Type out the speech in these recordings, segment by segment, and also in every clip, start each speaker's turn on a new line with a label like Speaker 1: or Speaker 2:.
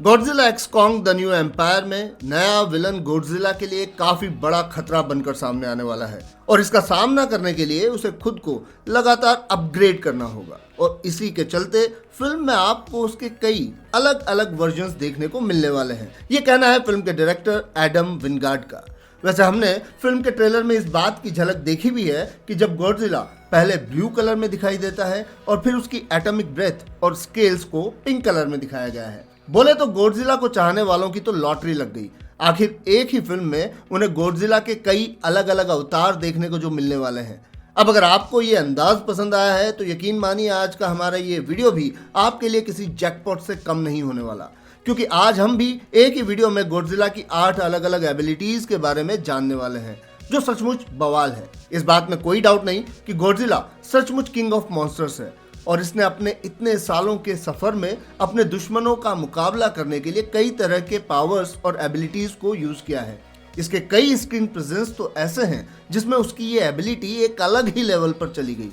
Speaker 1: Godzilla x Kong the new empire में नया villain Godzilla के लिए काफी बड़ा खतरा बनकर सामने आने वाला है और इसका सामना करने के लिए उसे खुद को लगातार अपग्रेड करना होगा और इसी के चलते फिल्म में आपको उसके कई अलग अलग वर्जन्स देखने को मिलने वाले हैं। ये कहना है फिल्म के डायरेक्टर एडम विंगार्ड का। वैसे हमने फिल्म के ट्रेलर में इस बात की झलक देखी भी है कि जब गॉडजिला पहले ब्लू कलर में दिखाई देता है और फिर उसकी एटॉमिक ब्रेथ और स्केल्स को पिंक कलर में दिखाया गया है। बोले तो गॉडजिला को चाहने वालों की तो लॉटरी लग गई। आखिर एक ही फिल्म में उन्हें गॉडजिला के कई अलग अलग अवतार देखने को जो मिलने वाले हैं। अब अगर आपको ये अंदाज पसंद आया है तो यकीन मानिए आज का हमारा ये वीडियो भी आपके लिए किसी जैकपॉट से कम नहीं होने वाला, क्योंकि आज हम भी एक ही वीडियो में गॉडजिला की 8 अलग अलग एबिलिटीज के बारे में जानने वाले हैं जो सचमुच बवाल है। इस बात में कोई डाउट नहीं कि गॉडजिला सचमुच किंग ऑफ मॉन्स्टर्स है और इसने अपने इतने सालों के सफर में अपने दुश्मनों का मुकाबला करने के लिए कई तरह के पावर्स और एबिलिटीज को यूज किया है। इसके कई स्क्रीन प्रेजेंस तो ऐसे हैं जिसमें उसकी ये एबिलिटी एक अलग ही लेवल पर चली गई।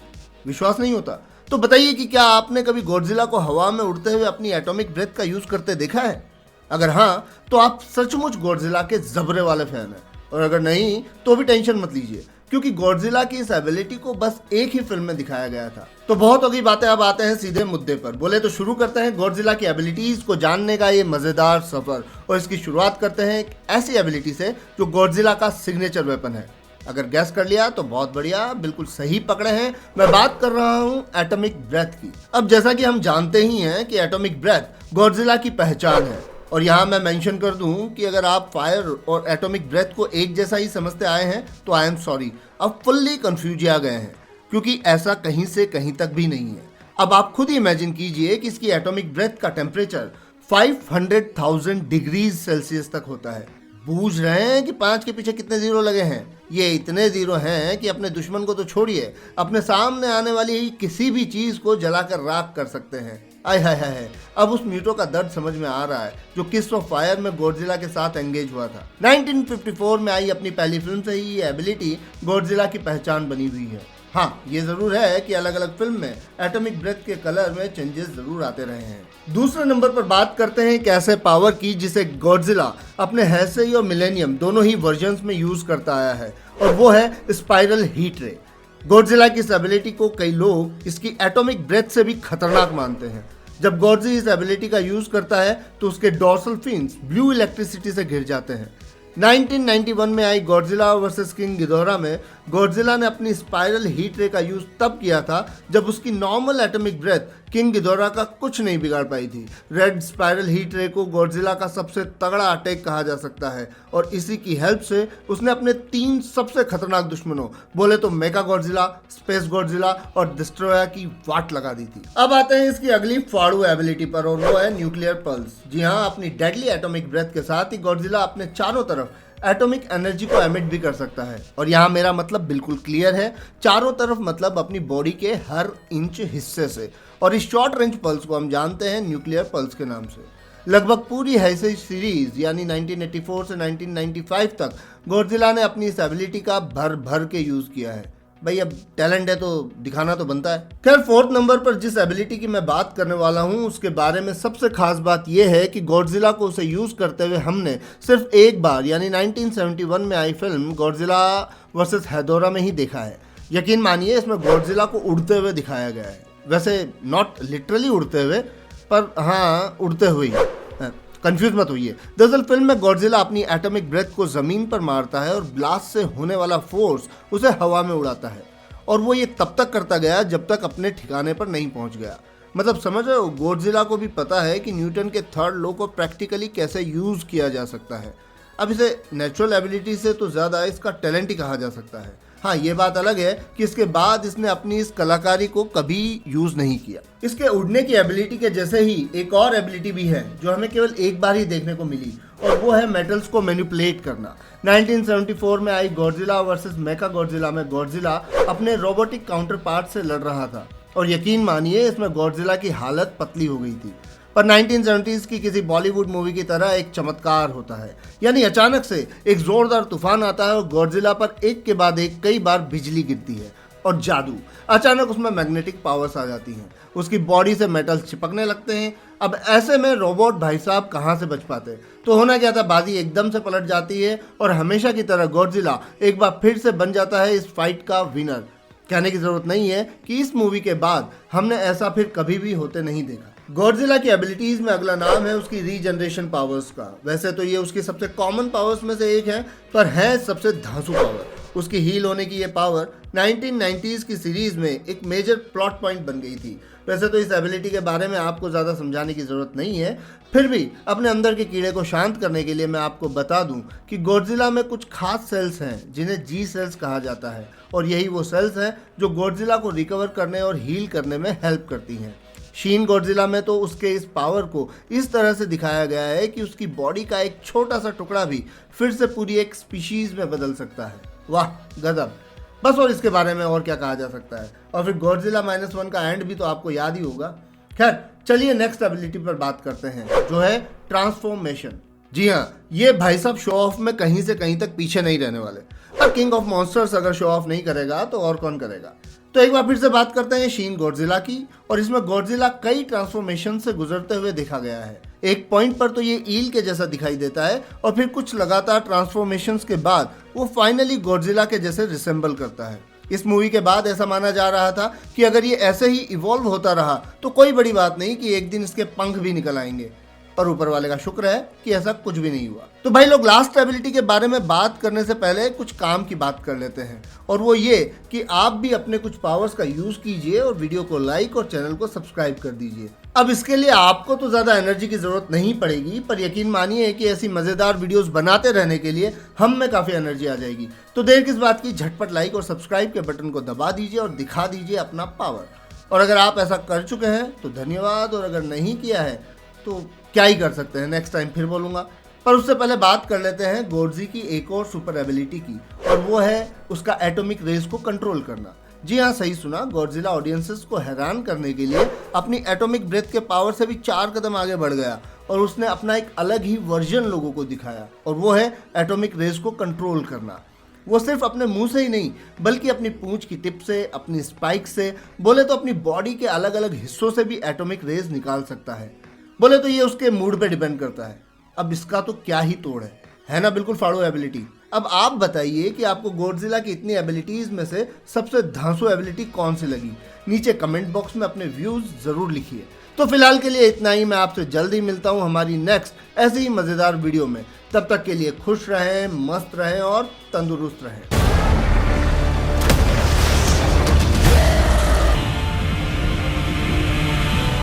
Speaker 1: विश्वास नहीं होता तो बताइए कि क्या आपने कभी गॉडजिला को हवा में उड़ते हुए अपनी एटॉमिक ब्रेथ का यूज करते देखा है? अगर हाँ तो आप सचमुच गॉडजिला के जबरे वाले फैन हैं, और अगर नहीं तो भी टेंशन मत लीजिए क्योंकि गॉडजिला की इस एबिलिटी को बस एक ही फिल्म में दिखाया गया था। तो बहुत हो गई बातें, अब आते हैं सीधे मुद्दे पर। बोले तो शुरू करते हैं गॉडजिला की एबिलिटीज को जानने का ये मजेदार सफर, और इसकी शुरुआत करते हैं एक ऐसी एबिलिटी से जो गॉडजिला का सिग्नेचर वेपन है। अगर गैस कर लिया तो बहुत बढ़िया, बिल्कुल सही पकड़े हैं। मैं बात कर रहा हूँ एटॉमिक ब्रेथ की। अब जैसा कि हम जानते ही हैं कि एटॉमिक ब्रेथ गॉडजिला की पहचान है, और यहाँ मैं मेंशन कर दूं कि अगर आप फायर और एटॉमिक ब्रेथ को एक जैसा ही समझते आए हैं तो आई एम सॉरी, अब फुल्ली कंफ्यूज आ गए हैं, क्योंकि ऐसा कहीं से कहीं तक भी नहीं है। अब आप खुद ही इमेजिन कीजिए कि इसकी एटॉमिक ब्रेथ का टेम्परेचर 500,000 डिग्रीज सेल्सियस तक होता है। बूझ रहे हैं कि 5 के पीछे कितने जीरो लगे हैं? ये इतने जीरो हैं कि अपने दुश्मन को तो छोड़िए, अपने सामने आने वाली किसी भी चीज को जलाकर राख कर सकते हैं। आय हाय हाय, अब उस म्यूटो का दर्द समझ में आ रहा है जो किस ऑफ फायर में गॉडजिला के साथ एंगेज हुआ था। 1954 में आई अपनी पहली फिल्म से ही ये एबिलिटी गॉडजिला की पहचान बनी हुई है। हाँ, ये जरूर है कि अलग अलग फिल्म में एटॉमिक ब्रेथ के कलर में चेंजेस जरूर आते रहे हैं। दूसरे नंबर पर बात करते हैं एक ऐसे पावर की जिसे गॉडजिला अपने हेसेई और मिलेनियम दोनों ही वर्जन्स में यूज करता आया है, और वो है स्पाइरल हीट रे। गॉडजिला की इस एबिलिटी को कई लोग इसकी एटॉमिक ब्रेथ से भी खतरनाक मानते हैं। जब गॉडजिला इस एबिलिटी का यूज करता है तो उसके डॉर्सल फिन्स ब्लू इलेक्ट्रिसिटी से घिर जाते हैं। 1991 में आई गॉडजिला वर्सेस किंग गिडोरा में गॉडजिला ने अपनी स्पाइरल हीट रे का यूज तब किया था जब उसकी normal atomic breath King Ghidorah का कुछ नहीं बिगाड़ पाई थी। रेड स्पाइरल हीट रे को गॉडजिला का सबसे तगड़ा अटैक कहा जा सकता है, और इसी की हेल्प से उसने अपने 3 सबसे खतरनाक दुश्मनों, बोले तो मेगा गॉडजिला, स्पेस गॉडजिला और डिस्ट्रॉयर की वाट लगा दी थी। अब आते हैं इसकी अगली फाड़ू एबिलिटी पर, और वो है न्यूक्लियर पल्स। जी हाँ, अपनी डेडली एटॉमिक ब्रेथ के साथ ही गॉडजिला अपने चारों तरफ एटॉमिक एनर्जी को एमिट भी कर सकता है, और यहाँ मेरा मतलब बिल्कुल क्लियर है, चारों तरफ मतलब अपनी बॉडी के हर इंच हिस्से से। और इस शॉर्ट रेंज पल्स को हम जानते हैं न्यूक्लियर पल्स के नाम से। लगभग पूरी हेसेई सीरीज यानी 1984 से 1995 तक गॉडजिला ने अपनी इस एबिलिटी का भर भर के यूज किया है। भाई अब टैलेंट है तो दिखाना तो बनता है। खैर, 4th नंबर पर जिस एबिलिटी की मैं बात करने वाला हूं उसके बारे में सबसे खास बात यह है कि गॉडजिला को उसे यूज करते हुए हमने सिर्फ एक बार यानी 1971 में आई फिल्म गॉडजिला वर्सेस हेडोरा में ही देखा है। यकीन मानिए इसमें गॉडजिला को उड़ते हुए दिखाया गया है, वैसे नॉट लिटरली उड़ते हुए, पर हाँ उड़ते हुए ही। कंफ्यूज मत होइए। दरअसल फिल्म में गॉडजिला अपनी एटॉमिक ब्रेथ को जमीन पर मारता है और ब्लास्ट से होने वाला फोर्स उसे हवा में उड़ाता है, और वो ये तब तक करता गया जब तक अपने ठिकाने पर नहीं पहुंच गया। मतलब समझ रहे हो, गॉडजिला को भी पता है कि न्यूटन के 3rd लॉ को प्रैक्टिकली कैसे यूज किया जा सकता है। अब इसे नेचुरल एबिलिटी से तो ज्यादा इसका टैलेंट ही कहा जा सकता है। हाँ, ये बात अलग है कि इसके बाद इसने अपनी इस कलाकारी को कभी यूज नहीं किया। इसके उड़ने की एबिलिटी के जैसे ही एक और एबिलिटी भी है जो हमें केवल एक बार ही देखने को मिली, और वो है मेटल्स को मैनिपुलेट करना। 1974 में आई गॉडजिला वर्सेस मेका गॉडजिला में गॉडजिला अपने रोबोटिक काउंटर पार्ट से लड़ रहा था, और यकीन मानिए इसमें गॉडजिला की हालत पतली हो गई थी। पर 1970s की किसी बॉलीवुड मूवी की तरह एक चमत्कार होता है, यानी अचानक से एक जोरदार तूफान आता है और गॉडजिला पर एक के बाद एक कई बार बिजली गिरती है। और जादू। अचानक उसमें मैग्नेटिक पावर्स आ जाती हैं, उसकी बॉडी से मेटल चिपकने लगते हैं। अब ऐसे में रोबोट भाई साहब कहाँ से बच पाते? तो होना क्या था, बाजी एकदम से पलट जाती है और हमेशा की तरह गॉडजिला एक बार फिर से बन जाता है इस फाइट का विनर। कहने की जरूरत नहीं है कि इस मूवी के बाद हमने ऐसा फिर कभी भी होते नहीं देखा। गॉडजिला की एबिलिटीज में अगला नाम है उसकी रीजनरेशन पावर्स का। वैसे तो ये उसकी सबसे कॉमन पावर्स में से एक है, पर है सबसे धांसू पावर। उसकी हील होने की ये पावर 1990s की सीरीज में एक मेजर प्लॉट पॉइंट बन गई थी। वैसे तो इस एबिलिटी के बारे में आपको ज़्यादा समझाने की ज़रूरत नहीं है, फिर भी अपने अंदर के कीड़े को शांत करने के लिए मैं आपको बता दूं कि गॉडजिला में कुछ खास सेल्स हैं जिन्हें जी सेल्स कहा जाता है, और यही वो सेल्स हैं जो गॉडजिला को रिकवर करने और हील करने में हेल्प करती हैं। शीन गॉडजिला में तो उसके इस पावर को इस तरह से दिखाया गया है कि उसकी बॉडी का एक छोटा सा टुकड़ा भी फिर से पूरी एक स्पीशीज में बदल सकता है। वाह गजब! बस और इसके बारे में और क्या कहा जा सकता है। और फिर गॉडजिला -1 का एंड भी तो आपको याद ही होगा। खैर चलिए नेक्स्ट एबिलिटी पर बात करते हैं, जो है ट्रांसफॉर्मेशन। जी हाँ, ये भाई साहब शो ऑफ में कहीं से कहीं तक पीछे नहीं रहने वाले। अब किंग ऑफ मॉन्स्टर्स अगर शो ऑफ नहीं करेगा तो और कौन करेगा? तो एक बार फिर से बात करते हैं शीन गॉडजिला की, और इसमें गॉडजिला कई ट्रांसफॉर्मेशन से गुजरते हुए देखा गया है। एक पॉइंट पर तो ये ईल के जैसा दिखाई देता है, और फिर कुछ लगातार ट्रांसफॉर्मेशंस के बाद वो फाइनली गॉडजिला के जैसे रिसेंबल करता है। इस मूवी के बाद ऐसा माना जा रहा था कि अगर ये ऐसे ही इवॉल्व होता रहा तो कोई बड़ी बात नहीं कि एक दिन इसके पंख भी निकल आएंगे, पर ऊपर वाले का शुक्र है कि ऐसा कुछ भी नहीं हुआ। तो भाई लोग, लास्ट एबिलिटी के बारे में बात करने से पहले कुछ काम की बात कर लेते हैं, और वो ये कि आप भी अपने कुछ पावर्स का यूज कीजिए और वीडियो को लाइक और चैनल को सब्सक्राइब कर दीजिए। अब इसके लिए आपको तो ज्यादा एनर्जी की जरूरत नहीं पड़ेगी, पर यकीन मानिए कि ऐसी मजेदार वीडियोस बनाते रहने के लिए हम में काफी एनर्जी आ जाएगी। तो देर किस बात की, झटपट लाइक और सब्सक्राइब के बटन को दबा दीजिए और दिखा दीजिए अपना पावर। और अगर आप ऐसा कर चुके हैं तो धन्यवाद, और अगर नहीं किया है तो क्या ही कर सकते हैं, नेक्स्ट टाइम फिर बोलूँगा। पर उससे पहले बात कर लेते हैं गॉडजी की एक और सुपर एबिलिटी की, और वो है उसका एटॉमिक रेस को कंट्रोल करना। जी हाँ, सही सुना, गॉडजिला ऑडियंसेस को हैरान करने के लिए अपनी एटॉमिक ब्रेथ के पावर से भी 4 कदम आगे बढ़ गया, और उसने अपना एक अलग ही वर्जन लोगों को दिखाया, और वो है एटॉमिक रेस को कंट्रोल करना। वो सिर्फ अपने मुंह से ही नहीं, बल्कि अपनी पूंछ की टिप से, अपनी स्पाइक से, बोले तो अपनी बॉडी के अलग अलग हिस्सों से भी एटॉमिक रेस निकाल सकता है। बोले तो ये उसके मूड पे डिपेंड करता है। अब इसका तो क्या ही तोड़ है ना? बिल्कुल फाड़ो एबिलिटी। अब आप बताइए कि आपको गॉडजिला की इतनी एबिलिटीज में से सबसे धांसू एबिलिटी कौन सी लगी? नीचे कमेंट बॉक्स में अपने व्यूज जरूर लिखिए। तो फिलहाल के लिए इतना ही। मैं आपसे जल्द ही मिलता हूँ हमारी नेक्स्ट ऐसी ही मजेदार वीडियो में। तब तक के लिए खुश रहें, मस्त रहें और तंदुरुस्त रहें।